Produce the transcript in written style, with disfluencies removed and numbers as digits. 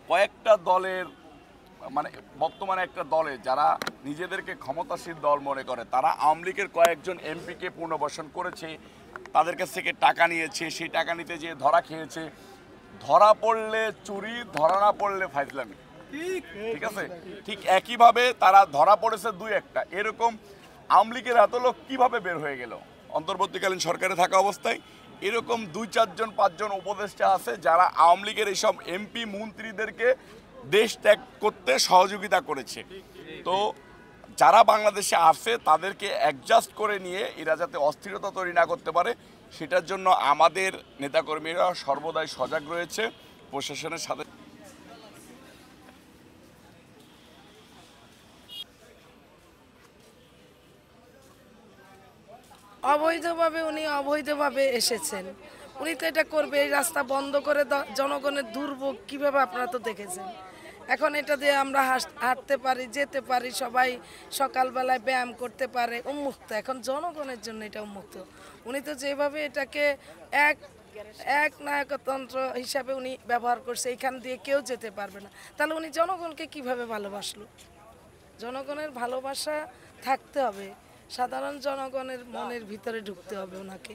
কয়েকটা দলের মানে বর্তমানে একটা দলে যারা নিজেদেরকে ক্ষমতাসীন দল মনে করে তারা আওয়ামী লীগের কয়েকজন এমপিকে পুনর্বাসন করেছে, তাদের কাছ থেকে টাকা নিয়েছে, সেই টাকা নিতে যেয়ে ধরা খেয়েছে। ধরা পড়লে চুরি, ধরা না পড়লে ফাইজলামি। ঠিক আছে, ঠিক একইভাবে তারা ধরা পড়েছে দুই একটা। এরকম আওয়ামী লীগের এত লোক কীভাবে বের হয়ে গেল অন্তর্বর্তীকালীন সরকারে থাকা অবস্থায়? এরকম 2-4জন 5জন উপদেষ্টা আছে যারা আওয়ামী লীগের এইসব এমপি মন্ত্রীদেরকে দেশ ত্যাগ করতে সহযোগিতা করেছে। তো যারা বাংলাদেশে আসে তাদেরকে অ্যাডজাস্ট করে নিয়ে এরা যাতে অস্থিরতা তৈরি না করতে পারে সেটার জন্য আমাদের নেতাকর্মীরা সর্বদাই সজাগ রয়েছে প্রশাসনের সাথে। অবৈধভাবে উনি অবৈধভাবে এসেছেন, উনি তো এটা করবে। এই রাস্তা বন্ধ করে জনগণের দুর্ভোগ কীভাবে আপনারা তো দেখেছেন। এখন এটা দিয়ে আমরা হাঁটতে পারি, যেতে পারি, সবাই সকালবেলায় ব্যায়াম করতে পারে, উন্মুক্ত। এখন জনগণের জন্য এটা উন্মুক্ত। উনি তো যেভাবে এটাকে এক নায়কতন্ত্র হিসাবে উনি ব্যবহার করছে, এইখান দিয়ে কেউ যেতে পারবে না। তাহলে উনি জনগণকে কিভাবে ভালোবাসলো? জনগণের ভালোবাসা থাকতে হবে, সাধারণ জনগণের মনের ভিতরে ঢুকতে হবে ওনাকে।